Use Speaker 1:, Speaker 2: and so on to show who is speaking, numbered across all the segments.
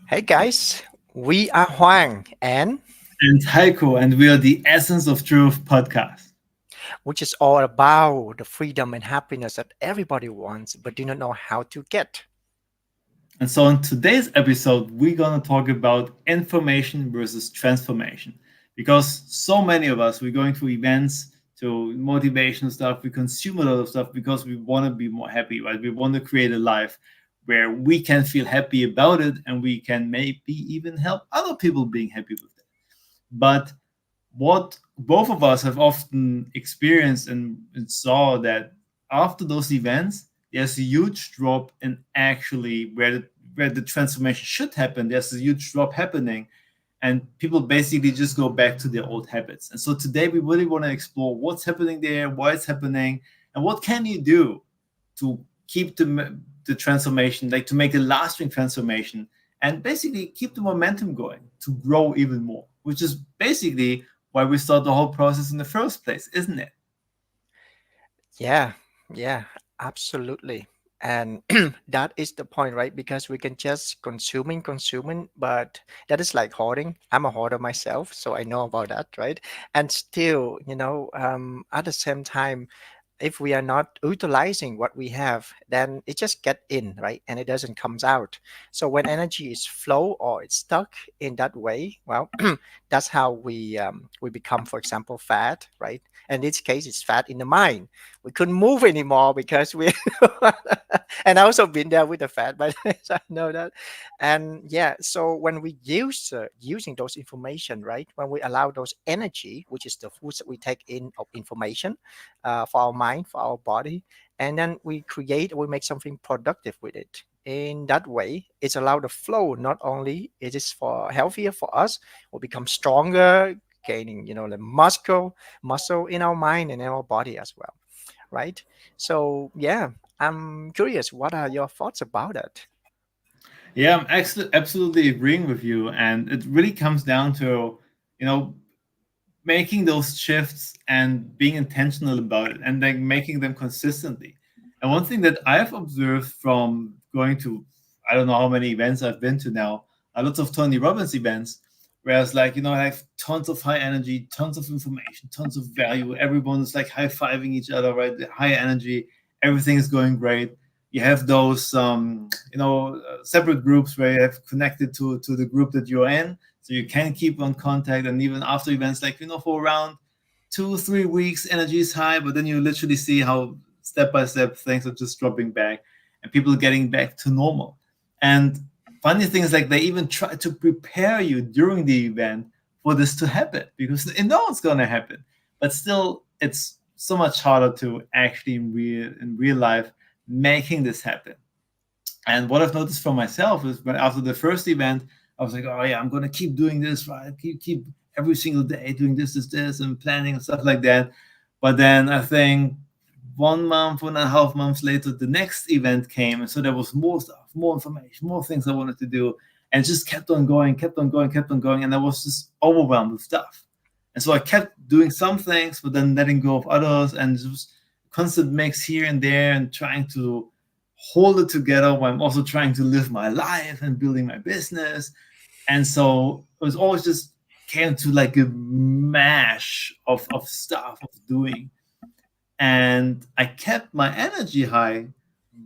Speaker 1: Hey guys, we are Huang and
Speaker 2: And Heiko, and we are the Essence of Truth podcast.
Speaker 1: which is all about the freedom and happiness that everybody wants but do not know how to get.
Speaker 2: And so, in today's episode, we're going to talk about information versus transformation. Because so many of us, we're going through events, to motivational stuff, we consume a lot of stuff because we want to be more happy, right? We want to create a life where we can feel happy about it and we can maybe even help other people being happy with it. But what both of us have often experienced and saw that after those events, there's a huge drop in actually where the transformation should happen. There's a huge drop happening, and people basically just go back to their old habits. And so today we really want to explore what's happening there, why it's happening, and what can you do to keep the transformation, like to make a lasting transformation, and basically keep the momentum going to grow even more, which is basically why we start the whole process in the first place, isn't it?
Speaker 1: Yeah, yeah, absolutely. And that is the point, right? Because we can just consuming, but that is like hoarding. I'm a hoarder myself, so I know about that, right? And still, at the same time, if we are not utilizing what we have, then it just get in, right, and it doesn't comes out. So when energy is flow or it's stuck in that way, well, that's how we become, for example, fat, right? And in this case, it's fat in the mind. We couldn't move anymore because we and I also been there with the fat, but so I know that. And yeah, so when we use using those information, right, when we allow those energy, which is the foods that we take in of information, for our mind, for our body, and then we make something productive with it. In that way, it's allowed the flow. Not only it is for healthier for us, we become stronger, gaining the muscle in our mind and in our body as well, right? So yeah, I'm curious. What are your thoughts about it?
Speaker 2: Yeah, I'm absolutely agreeing with you. And it really comes down to, you know, making those shifts and being intentional about it and then making them consistently. And one thing that I've observed from going to, I don't know how many events I've been to now, lots of Tony Robbins events, whereas I have tons of high energy, tons of information, tons of value. Everyone is like high fiving each other, right? The high energy, everything is going great. You have those, separate groups where you have connected to the group that you're in, so you can keep on contact. And even after events, for around 2 3 weeks energy is high, but then you literally see how step by step things are just dropping back and people are getting back to normal. And funny thing is, like, they even try to prepare you during the event for this to happen because they know it's going to happen, but still it's so much harder to actually in real life making this happen. And what I've noticed for myself is, when after the first event, I was like, oh yeah, I'm gonna keep doing this, right? Keep every single day doing this, and planning and stuff like that. But then I think 1 month, 1.5 months later, the next event came, and so there was more stuff, more information, more things I wanted to do, and it just kept on going, kept on going, kept on going, and I was just overwhelmed with stuff. And so I kept doing some things, but then letting go of others, and just constant mix here and there, and trying to hold it together while I'm also trying to live my life and building my business. And so it was always just came to like a mash of stuff of doing. And I kept my energy high,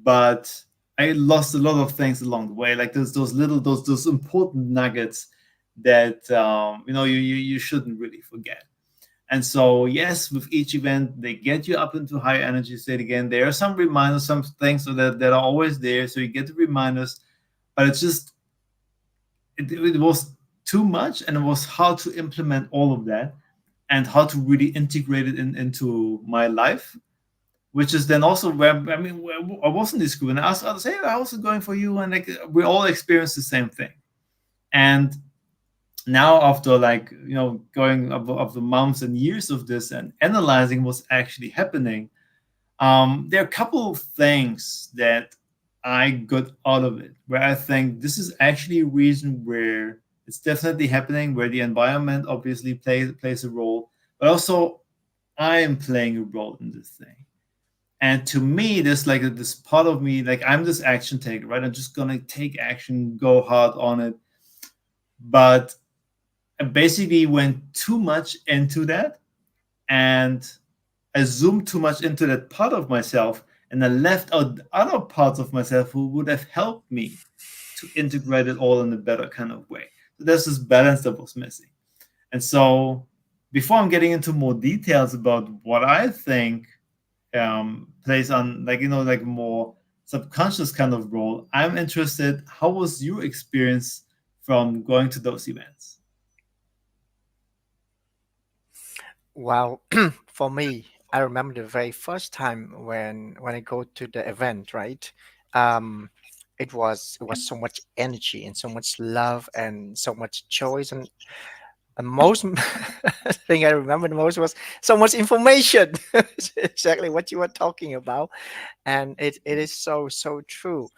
Speaker 2: but I lost a lot of things along the way. Like those little those important nuggets that you shouldn't really forget. And so, yes, with each event, they get you up into higher energy state again. There are some reminders, some things that are always there. So you get the reminders, but it's just, it was too much, and it was hard to implement all of that and how to really integrate it into my life, which is then also where, where I was in this group and I asked others, hey, how's it going for you? And like, we all experience the same thing. And now, after going of the months and years of this and analyzing what's actually happening, there are a couple of things that I got out of it where I think this is actually a reason where it's definitely happening, where the environment obviously plays a role, but also I am playing a role in this thing. And to me, there's this part of me, like, I'm this action taker, right? I'm just gonna take action, go hard on it. but I basically went too much into that, and I zoomed too much into that part of myself, and I left out other parts of myself who would have helped me to integrate it all in a better kind of way. So there's this balance that was missing. And so, before I'm getting into more details about what I think plays on, like, like more subconscious kind of role, I'm interested. How was your experience from going to those events?
Speaker 1: Well, for me, I remember the very first time when I go to the event, right? Um, it was so much energy and so much love and so much choice and most thing I remember the most was so much information. Exactly what you were talking about, and it is so true,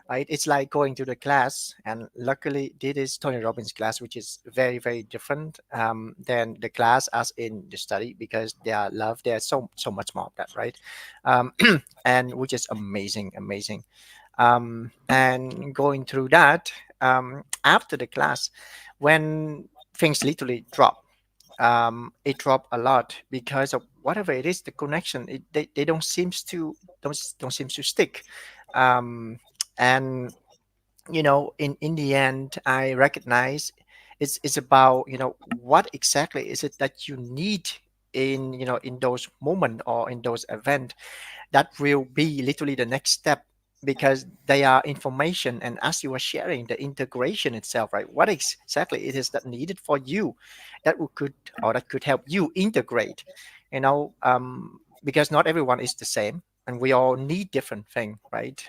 Speaker 1: right? It's like going to the class, and luckily this is Tony Robbins class, which is very different than the class as in the study, because they are love, there's so much more of that, right? um, and which is amazing. And going through that, after the class, when things literally drop, it dropped a lot because of whatever it is, the connection. They don't seem to stick. Um, and in the end, I recognize it's about what exactly is it that you need in those moments or in those events that will be literally the next step, because they are information, and as you are sharing the integration itself, right, what exactly it is that needed for you, could or that could help you integrate, because not everyone is the same, and we all need different thing, right?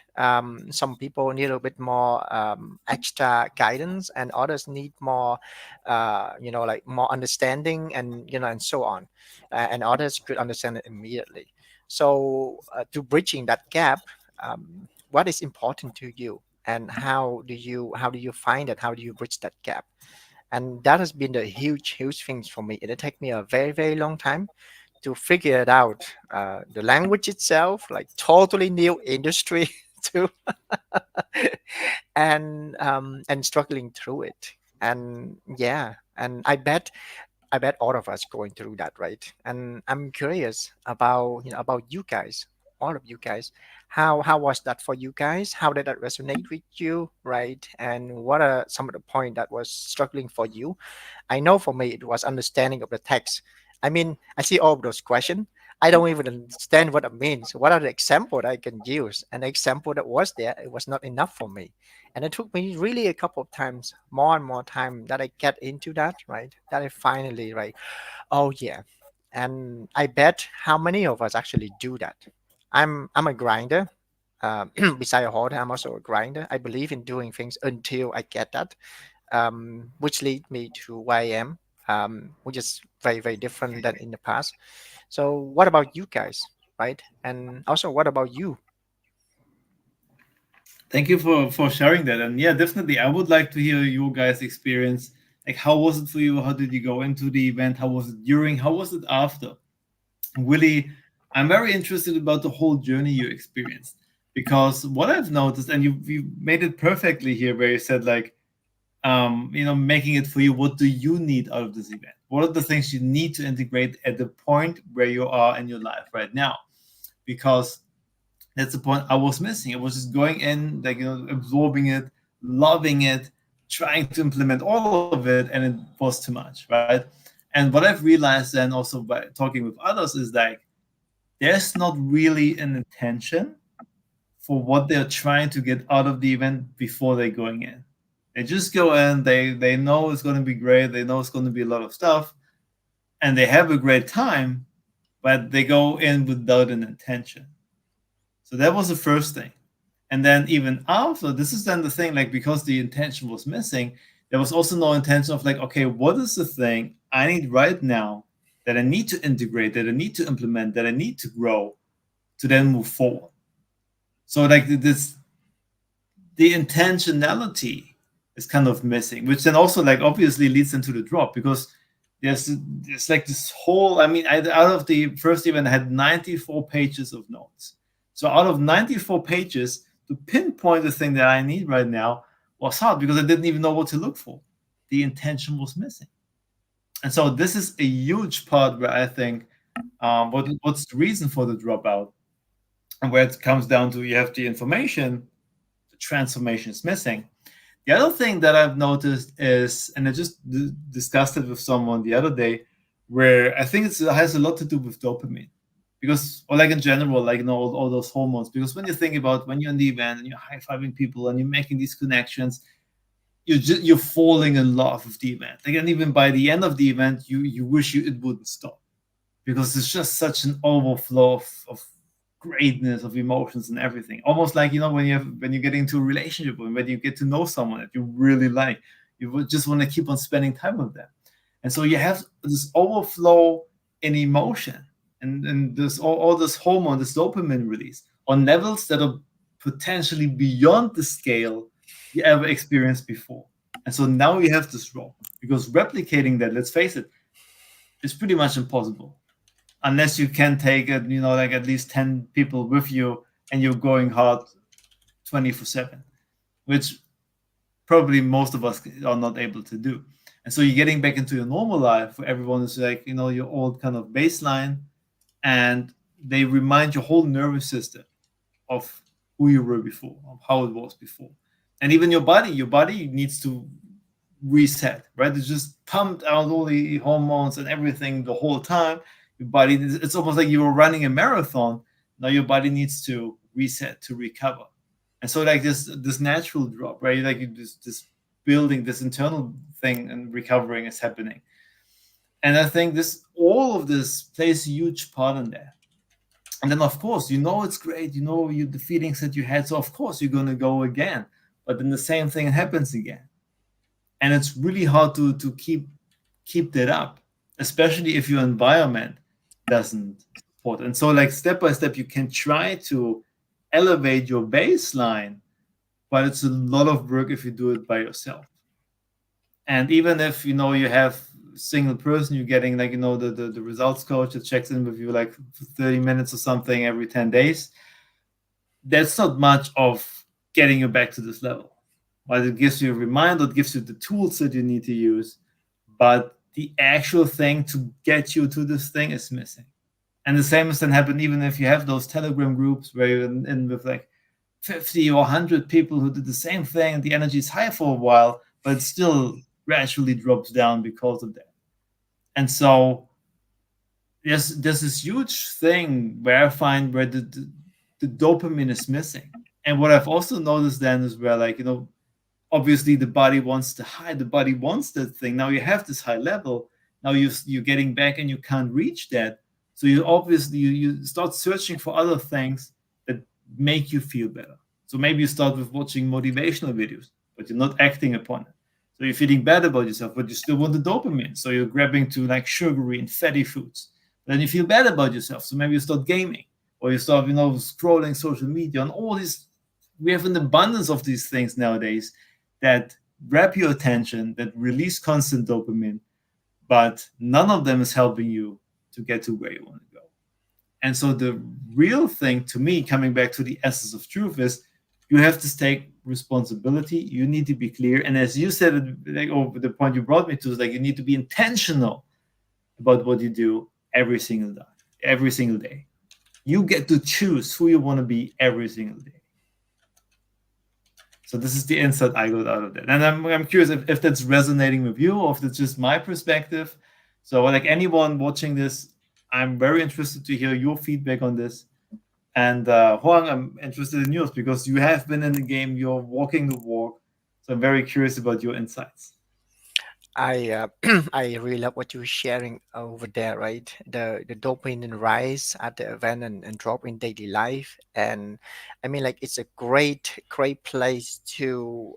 Speaker 1: Some people need a little bit more extra guidance, and others need more like more understanding, and so on. And others could understand it immediately. So, to bridging that gap, what is important to you, and how do you find it? How do you bridge that gap? And that has been the huge things for me. It took me a very long time to figure it out. The language itself, like totally new industry too, and struggling through it. And yeah, and I bet all of us going through that, right? And I'm curious about about you guys, all of you guys. How was that for you guys? How did that resonate with you, right? And what are some of the point that was struggling for you? I know for me it was understanding of the text. I mean, I see all of those questions. I don't even understand what it means. What are the example that I can use? An example that was there, it was not enough for me. And it took me really a couple of times, more and more time that I get into that, right? That I finally, right? Oh yeah. And I bet how many of us actually do that. I'm a grinder. Beside a hoarder, I'm also a grinder. I believe in doing things until I get that, which lead me to where I am, which is very different than in the past. So, what about you guys, right? And also, what about you?
Speaker 2: Thank you for sharing that. And yeah, definitely, I would like to hear your guys' experience. Like, how was it for you? How did you go into the event? How was it during? How was it after? Really, I'm very interested about the whole journey you experienced, because what I've noticed, and you made it perfectly here, where you said like, making it for you. What do you need out of this event? What are the things you need to integrate at the point where you are in your life right now? Because that's the point I was missing. I was just going in, like, absorbing it, loving it, trying to implement all of it, and it was too much, right? And what I've realized then, also by talking with others, is like there's not really an intention for what they're trying to get out of the event before they're going in. They just go in, they know it's going to be great, they know it's going to be a lot of stuff, and they have a great time, but they go in without an intention. So that was the first thing. And then even after, this is then the thing, like, because the intention was missing, there was also no intention of like, okay, what is the thing I need right now that I need to integrate, that I need to implement, that I need to grow to then move forward. So like this, the intentionality is kind of missing, which then also like obviously leads into the drop, because there's like this whole, I mean, out of the first event I had 94 pages of notes. So out of 94 pages, to pinpoint the thing that I need right now was hard, because I didn't even know what to look for. the intention was missing. And so this is a huge part where I think what's the reason for the dropout, and where it comes down to you have the information, the transformation is missing. The other thing that I've noticed is, and I just discussed it with someone the other day, where I think it has a lot to do with dopamine, because, or like in general, like all those hormones. Because when you think about when you're in the event and you're high fiving people and you're making these connections, you're falling in love with the event. Like, and even by the end of the event, you wish it wouldn't stop, because it's just such an overflow of greatness, of emotions and everything. Almost like, when you get into a relationship, and when you get to know someone that you really like, you would just want to keep on spending time with them. And so you have this overflow in emotion, and this all this hormone, this dopamine release on levels that are potentially beyond the scale you ever experienced before. And so now you have this role, because replicating that, let's face it, is pretty much impossible unless you can take it, like at least 10 people with you and you're going hard 24/7, which probably most of us are not able to do. And so you're getting back into your normal life where everyone is like, your old kind of baseline, and they remind your whole nervous system of who you were before, of how it was before. And even your body needs to reset, right? It's just pumped out all the hormones and everything the whole time. Your body, it's almost like you were running a marathon. Now your body needs to reset, to recover. And so like this natural drop, right? Like this building, this internal thing and recovering is happening. And I think this all of this plays a huge part in that. And then of course, it's great, the feelings that you had. So of course you're gonna go again. But then the same thing happens again. And it's really hard to keep that up, especially if your environment doesn't support. And so like step by step you can try to elevate your baseline, but it's a lot of work if you do it by yourself. And even if you have a single person, you're getting like the results coach that checks in with you like for 30 minutes or something every 10 days, that's not much of getting you back to this level. Right? It gives you a reminder, it gives you the tools that you need to use, but the actual thing to get you to this thing is missing. And the same is then happen even if you have those Telegram groups where you're in with like 50 or 100 people who did the same thing, and the energy is high for a while, but it still gradually drops down because of that. And so there's this huge thing where I find where the dopamine is missing. And what I've also noticed then is where, like, obviously the body wants the high, the body wants that thing. Now you have this high level. Now you're getting back and you can't reach that. So you obviously you start searching for other things that make you feel better. So maybe you start with watching motivational videos, but you're not acting upon it. So you're feeling bad about yourself, but you still want the dopamine. So you're grabbing to like sugary and fatty foods. Then you feel bad about yourself. So maybe you start gaming, or you start, scrolling social media, and all these. We have an abundance of these things nowadays that grab your attention, that release constant dopamine, but none of them is helping you to get to where you want to go. And so the real thing to me, coming back to the essence of truth, is you have to take responsibility. You need to be clear. And as you said, like, the point you brought me to is like you need to be intentional about what you do every single day. Every single day. You get to choose who you want to be every single day. So this is the insight I got out of that. And I'm curious if that's resonating with you, or if it's just my perspective. So like anyone watching this, I'm very interested to hear your feedback on this. And Huang, I'm interested in yours because you have been in the game, you're walking the walk. So I'm very curious about your insights.
Speaker 1: I I really love what you're sharing over there, right? The dopamine rise at the event and drop in daily life, and I mean, like, it's a great place to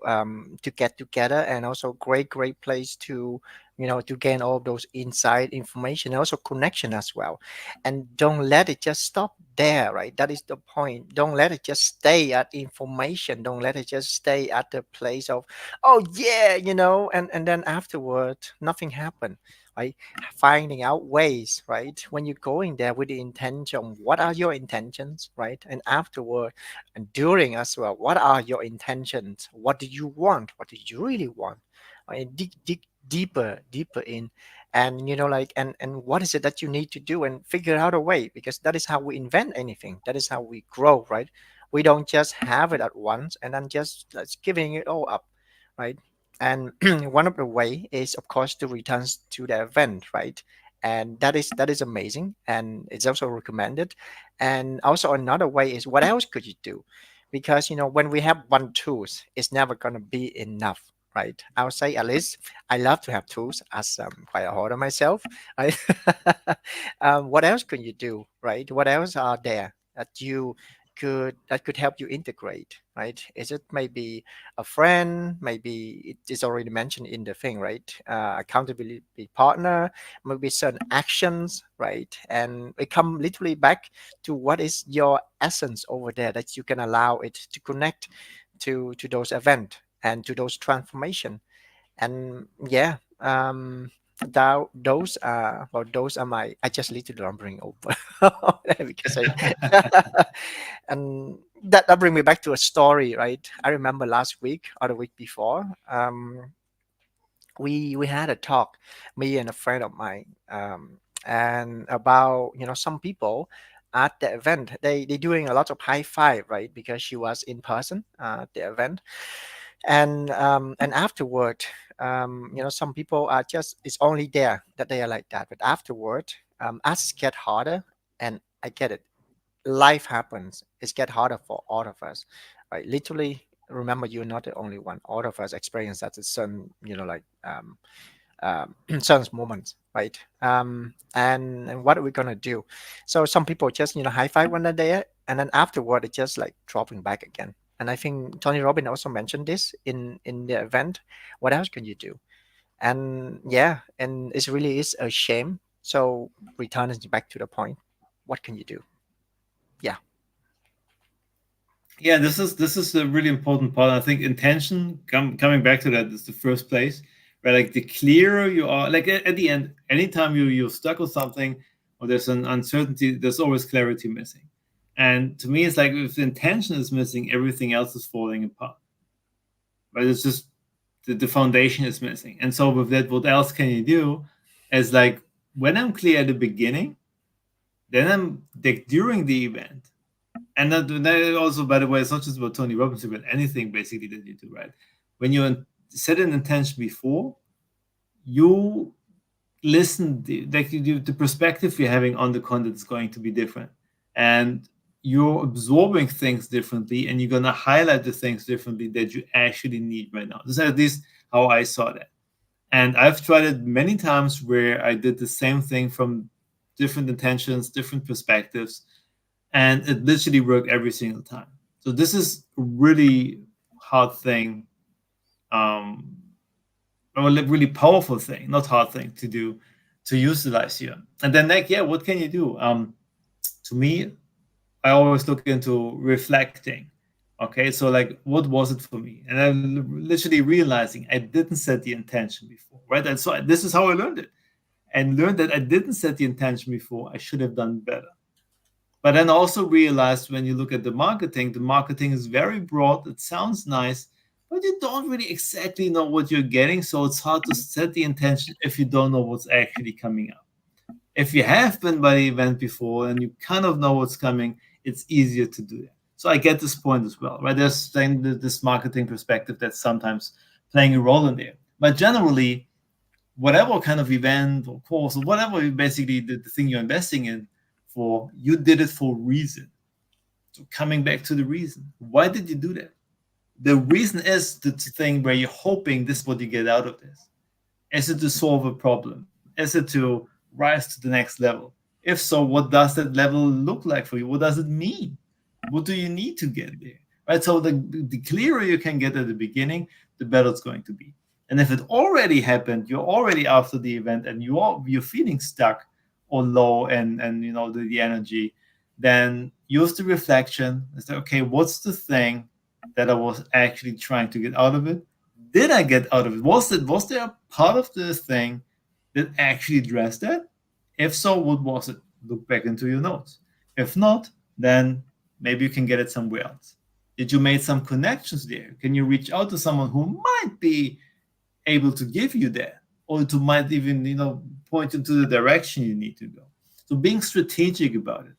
Speaker 1: get together, and also great place to to gain all those inside information and also connection as well. And don't let it just stop there, right? That is the point. Don't let it just stay at information. Don't let it just stay at the place of, oh yeah, and then afterward nothing happened, right? Finding out ways, right? When you're going there with the intention, what are your intentions, right? And afterward and during as well, what are your intentions? What do you want? What do you really want? dig deeper in, and like, and what is it that you need to do, and figure out a way, because that is how we invent anything. That is how we grow, right? We don't just have it at once and then just giving it all up, right? And one of the way is, of course, to return to the event, right? And that is amazing, and it's also recommended. And also another way is, what else could you do? Because when we have one tools, it's never going to be enough, right? I'll say, at least I love to have tools, as quite a hoarder myself, right? What else can you do, right? What else are there that could help you integrate, right? Is it maybe a friend? Maybe it is already mentioned in the thing, right? Accountability partner, maybe certain actions, right? And it come literally back to what is your essence over there, that you can allow it to connect to those events and to those transformation. And yeah, those are my, I just literally lumbering over because and that bring me back to a story, right? I remember last week or the week before, we had a talk, me and a friend of mine, and about some people at the event, they doing a lot of high five, right? Because she was in person at the event. And afterward, some people are just, it's only there that they are like that, but afterward, as it get harder, and I get it, life happens, it's get harder for all of us, right? Literally, remember, you're not the only one. All of us experience that at certain, like, certain moments, right? And what are we gonna do? So some people just high five when they're there, and then afterward it's just like dropping back again. And I think Tony Robbins also mentioned this in the event. What else can you do? And yeah, and it really is a shame. So returning back to the point, what can you do? Yeah.
Speaker 2: Yeah, this is a really important part. I think intention, coming back to that, is the first place where, like, the clearer you are, like, at the end, anytime you're stuck with something or there's an uncertainty, there's always clarity missing. And to me, it's like, if the intention is missing, everything else is falling apart. Right? It's just the foundation is missing. And so with that, what else can you do? Is like, when I'm clear at the beginning, then I'm like, during the event. And that also, by the way, it's not just about Tony Robbins, but anything basically that you do, right? When you set an intention before, you listen, like, the perspective you're having on the content is going to be different. And you're absorbing things differently, and you're going to highlight the things differently that you actually need right now. This is at least how I saw that. And I've tried it many times where I did the same thing from different intentions, different perspectives, and it literally worked every single time. So this is a really hard thing, um, or a really powerful thing, not hard thing to do, to utilize here. And then, like, yeah, what can you do? To me, I always look into reflecting. Okay, so, like, what was it for me? And I'm literally realizing I didn't set the intention before, right? And so this is how I learned it, and learned that I didn't set the intention before. I should have done better. But then also realized, when you look at the marketing is very broad. It sounds nice, but you don't really exactly know what you're getting. So it's hard to set the intention if you don't know what's actually coming up. If you have been by the event before and you kind of know what's coming, it's easier to do that. So I get this point as well, right? There's then this marketing perspective that's sometimes playing a role in there. But generally, whatever kind of event or course or whatever, basically the thing you're investing in for, you did it for a reason. So coming back to the reason, why did you do that? The reason is the thing where you're hoping this is what you get out of this. Is it to solve a problem? Is it to rise to the next level? If so, what does that level look like for you? What does it mean? What do you need to get there? Right. So the clearer you can get at the beginning, the better it's going to be. And if it already happened, you're already after the event, and you're feeling stuck or low, and the energy, then use the reflection and say, okay, what's the thing that I was actually trying to get out of it? Did I get out of it? Was there a part of the thing that actually addressed that? If so, what was it? Look back into your notes. If not, then maybe you can get it somewhere else. Did you make some connections there? Can you reach out to someone who might be able to give you that, or to might even point you to the direction you need to go. So being strategic about it.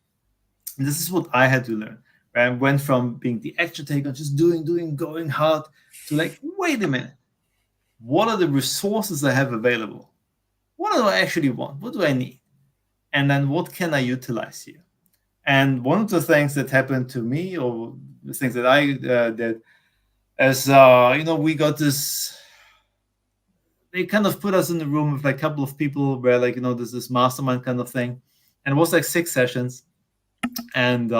Speaker 2: And this is what I had to learn. Right? I went from being the action taker, just doing, going hard, to like, wait a minute, what are the resources I have available? What do I actually want? What do I need? And then what can I utilize here? And one of the things that happened to me, or the things that I did, as we got this. They kind of put us in the room with like a couple of people where like there's this mastermind kind of thing, and it was like 6 sessions, and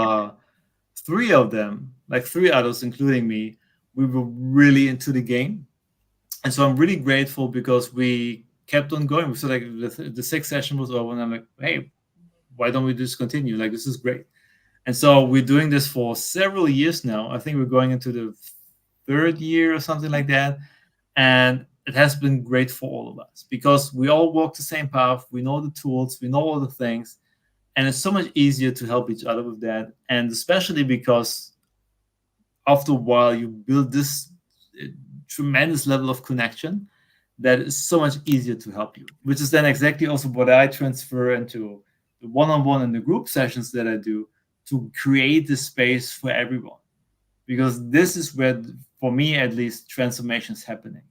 Speaker 2: three of them, like three others, including me, we were really into the game, and so I'm really grateful because we kept on going. So like the sixth session was over, and I'm like, hey, why don't we just continue? Like this is great. And so we're doing this for several years now. I think we're going into the third year or something like that. And it has been great for all of us because we all walk the same path. We know the tools, we know all the things. And it's so much easier to help each other with that. And especially because after a while, you build this tremendous level of connection that is so much easier to help you, which is then exactly also what I transfer into the one-on-one and the group sessions that I do to create the space for everyone. Because this is where, for me at least, transformation is happening.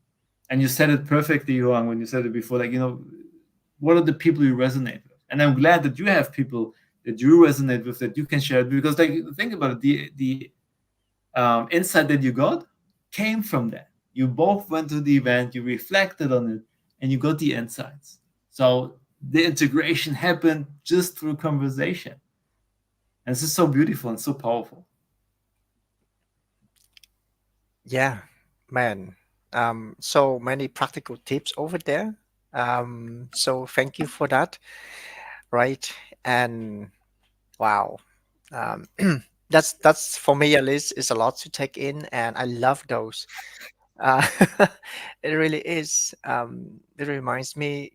Speaker 2: And you said it perfectly, Johan, when you said it before, like, what are the people you resonate with? And I'm glad that you have people that you resonate with that you can share it because, like, think about it, the insight that you got came from that. You both went to the event, you reflected on it, and you got the insights. So the integration happened just through conversation. And this is so beautiful and so powerful.
Speaker 1: Yeah, man. So many practical tips over there. So thank you for that. Right. And wow. Um, that's for me at least is a lot to take in, and I love those. Uh, it really is. It reminds me,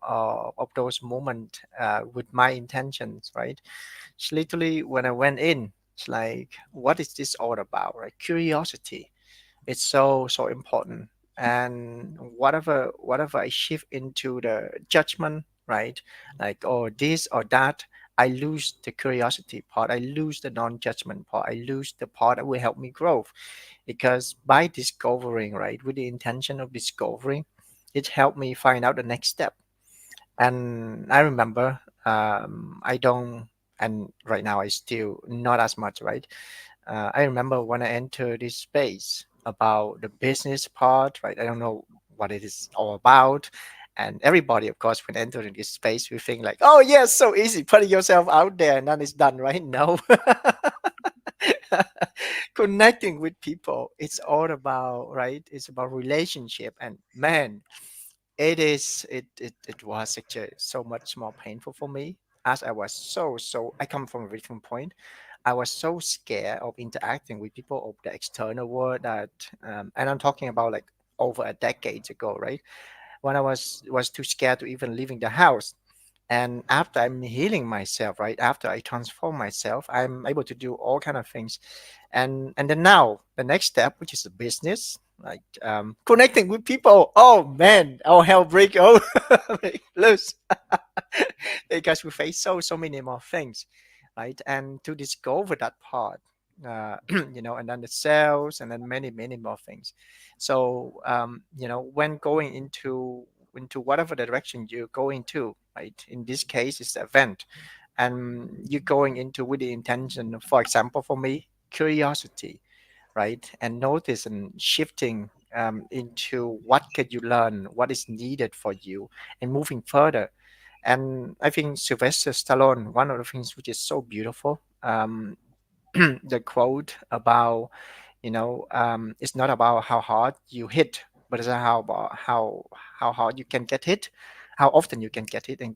Speaker 1: of those moments with my intentions, right? It's literally when I went in, it's like, what is this all about, right? Curiosity. It's so important. And whatever I shift into the judgment, right? Like, oh, this or that, I lose the curiosity part. I lose the non-judgment part. I lose the part that will help me grow. Because by discovering, right, with the intention of discovering, it helped me find out the next step. And I remember, I don't, and right now I still not as much, right? I remember when I entered this space about the business part, right? I don't know what it is all about. And everybody, of course, when entering this space, we think like, oh, yes, so easy, putting yourself out there and then it's done, right? No. Connecting with people, it's all about, right? It's about relationship. And man, it was actually so much more painful for me as I was I come from a different point. I was so scared of interacting with people of the external world that and I'm talking about like over a decade ago, right? When I was too scared to even leaving the house. And after I'm healing myself, right? After I transform myself, I'm able to do all kind of things. And then now the next step, which is the business, like connecting with people. Oh man, oh hell break oh break loose. Because we face so many more things, right? And to discover that part, and then the sales, and then many more things. So when going into whatever direction you're going to, right? In this case, it's the event, and you're going into with the intention. For example, for me, curiosity, right? And notice and shifting into what could you learn, what is needed for you, and moving further. And I think Sylvester Stallone, one of the things which is so beautiful, the quote about, it's not about how hard you hit, but it's how about how hard you can get hit, how often you can get hit, and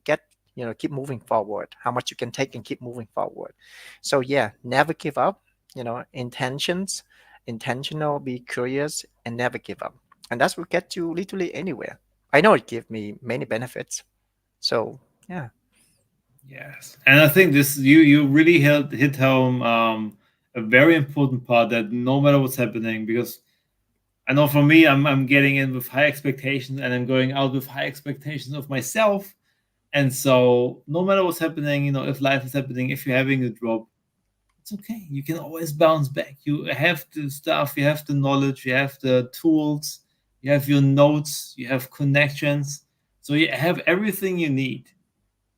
Speaker 1: keep moving forward, how much you can take and keep moving forward. So yeah, never give up. Intentional, be curious, and never give up. And that's what get you literally anywhere. I know it gave me many benefits. So yeah.
Speaker 2: Yes, and I think this you really hit home a very important part that no matter what's happening, because I know for me, I'm getting in with high expectations, and I'm going out with high expectations of myself. And so, no matter what's happening, if life is happening, if you're having a drop, it's okay. You can always bounce back. You have the stuff, you have the knowledge, you have the tools, you have your notes, you have connections. So you have everything you need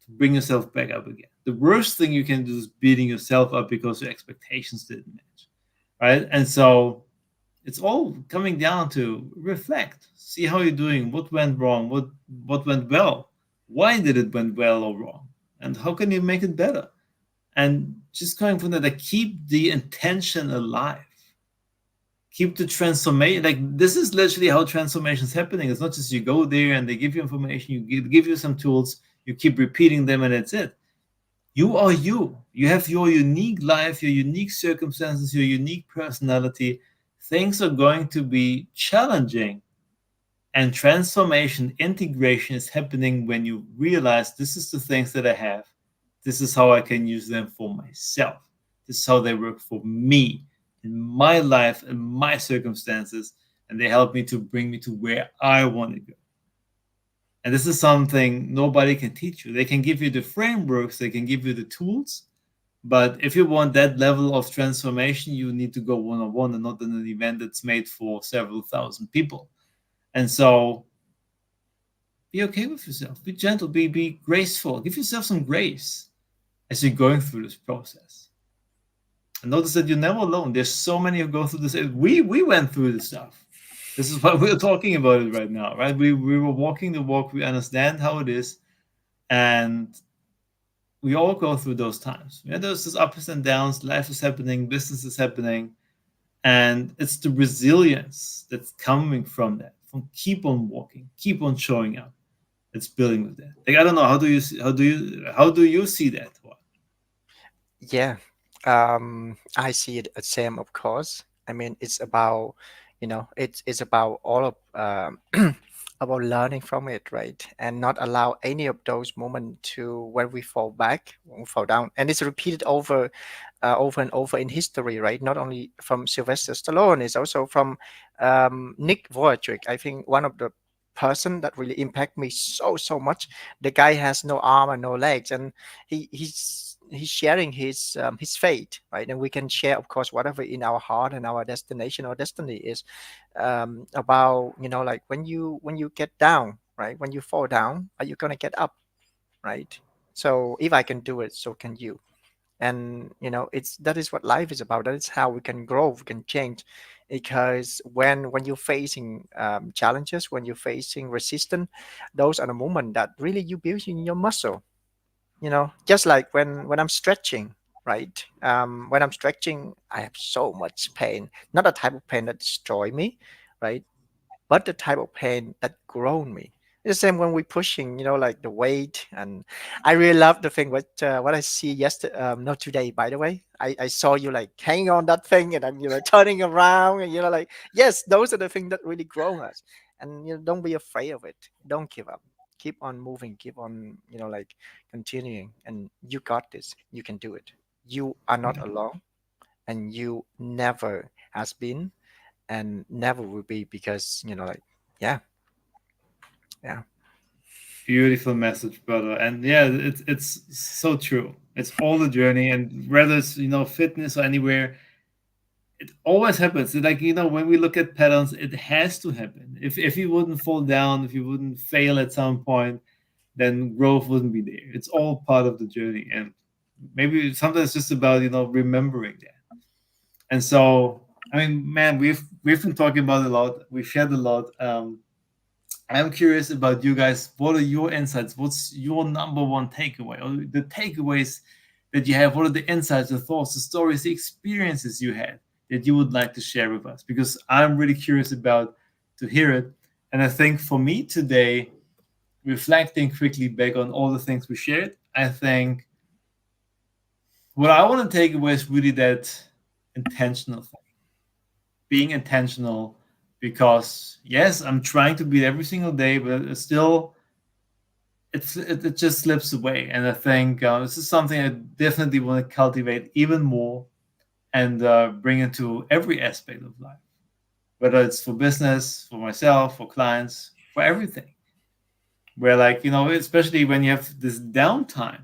Speaker 2: to bring yourself back up again. The worst thing you can do is beating yourself up because your expectations didn't match, right? And so it's all coming down to reflect, see how you're doing, what went wrong, what went well, why did it went well or wrong, and how can you make it better? And just going from that, like, keep the intention alive, keep the transformation. Like, this is literally how transformation is happening. It's not just you go there and they give you information, give you some tools, you keep repeating them, and that's it. You are you. You have your unique life, your unique circumstances, your unique personality. Things are going to be challenging, and transformation, integration is happening when you realize this is the things that I have. This is how I can use them for myself. This is how they work for me in my life and my circumstances. And they help me to bring me to where I want to go. And this is something nobody can teach you. They can give you the frameworks, they can give you the tools. But if you want that level of transformation, you need to go one on one and not in an event that's made for several thousand people. And so be okay with yourself. Be gentle. Be graceful. Give yourself some grace as you're going through this process. And notice that you're never alone. There's so many who go through this. We went through this stuff. This is why we're talking about it right now, right? We were walking the walk. We understand how it is, and we all go through those times. Yeah, there's this ups and downs. Life is happening. Business is happening, and it's the resilience that's coming from that. From keep on walking, keep on showing up. It's building with that. Like, I don't know, how do you see that?
Speaker 1: Yeah, I see it as same, of course. I mean, it's about, it's about all of about learning from it, right? And not allow any of those moments to when we fall back, when we fall down, and it's repeated over and over in history, right? Not only from Sylvester Stallone, it's also from Nick Vujicic. I think one of the person that really impact me so much. The guy has no arm and no legs, and he's sharing his fate, right? And we can share, of course, whatever in our heart and our destination or destiny is, about, like when you get down, right? When you fall down, are you gonna get up, right? So if I can do it, so can you. And it's that is what life is about. That is how we can grow, we can change. Because when you're facing challenges, when you're facing resistance, those are the moments that really you building your muscle. Just like when I'm stretching, right? When I'm stretching, I have so much pain, not a type of pain that destroy me, right? But the type of pain that grown me. It's the same when we pushing, like the weight. And I really love the thing what I see yesterday, not today, by the way. I saw you like hanging on that thing, and I'm turning around, and like, yes, those are the things that really grow us. And don't be afraid of it. Don't give up. Keep on moving. Keep on, like continuing. And you got this. You can do it. You are not
Speaker 2: Yeah.
Speaker 1: alone, and you never has been and never will be, because like, yeah, yeah,
Speaker 2: Beautiful message, brother. And yeah, it's so true. It's all the journey, and whether it's fitness or anywhere, it always happens. Like, when we look at patterns, it has to happen. If you wouldn't fall down, if you wouldn't fail at some point, then growth wouldn't be there. It's all part of the journey, and maybe sometimes it's just about remembering that. And so, I mean, man, we've been talking about a lot. We've shared a lot. I'm curious about you guys. What are your insights? What's your number one takeaway, or the takeaways that you have? What are the insights, the thoughts, the stories, the experiences you had that you would like to share with us? Because I'm really curious about to hear it. And I think for me today, reflecting quickly back on all the things we shared, I think what I want to take away is really that intentional thing, being intentional. Because yes, I'm trying to beat every single day, but it's still it just slips away. And I think this is something I definitely want to cultivate even more, and bring into every aspect of life. whether it's for business, for myself, for clients, for everything. Where, like, especially when you have this downtime,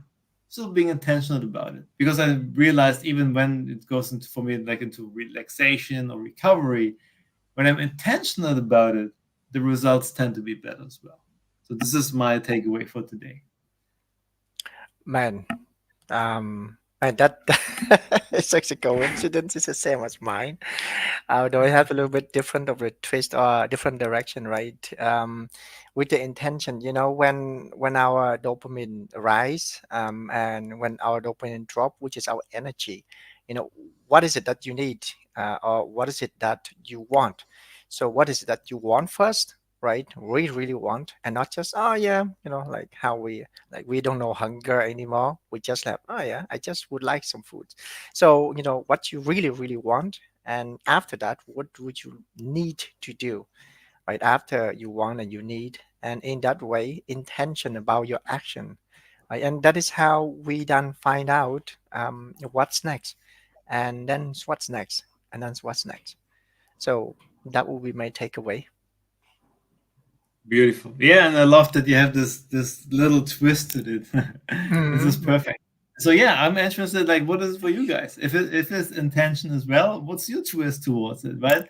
Speaker 2: still being intentional about it. Because I realized, even when it goes into, for me, like into relaxation or recovery, when I'm intentional about it, the results tend to be better as well. So this is my takeaway for today.
Speaker 1: Man, and that it's such a coincidence. It's the same as mine. Though I have a little bit different of a twist or different direction, right? With the intention, when our dopamine rise, and when our dopamine drop, which is our energy, what is it that you need, or what is it that you want? So, what is it that you want first? Right, we really want, and not just, oh yeah, like how we don't know hunger anymore. We just have, oh yeah, I just would like some food. So what you really really want, and after that, what would you need to do, right after you want and you need, and in that way, intention about your action, right? And that is how we then find out, what's next, and then what's next, and then what's next. So that will be my takeaway.
Speaker 2: Beautiful. Yeah, and I love that you have this little twist to it. This is
Speaker 1: Mhm.
Speaker 2: perfect. So yeah, I'm interested. Like, what is it for you guys? If it's intention as well, what's your twist towards it, right?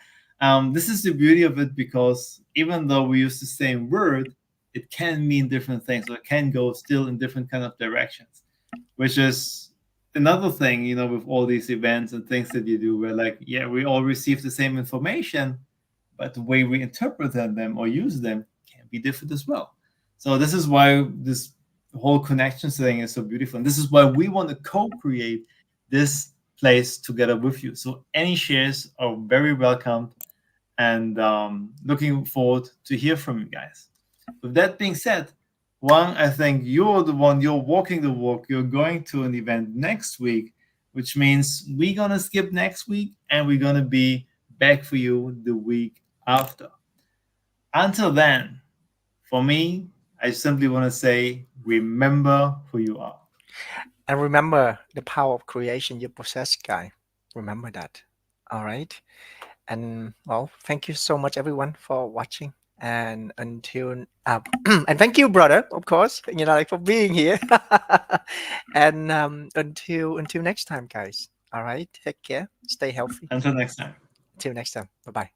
Speaker 2: This is the beauty of it, because even though we use the same word, it can mean different things, or it can go still in different kind of directions, which is another thing, with all these events and things that you do, where, like, yeah, we all receive the same information, but the way we interpret them or use them can be different as well. So this is why this whole connection thing is so beautiful, and this is why we want to co-create this place together with you. So any shares are very welcomed, and looking forward to hear from you guys. With that being said, Wang, I think you're the one, you're walking the walk. You're going to an event next week, which means we're going to skip next week and we're going to be back for you the week after. Until then, for me, I simply want to say, remember who you are.
Speaker 1: And remember the power of creation you possess, guy. Remember that. All right. And well, thank you so much, everyone, for watching. And until and thank you, brother, of course, like for being here. And until next time, guys. All right. Take care. Stay healthy.
Speaker 2: Until next time.
Speaker 1: Till next time. Bye bye.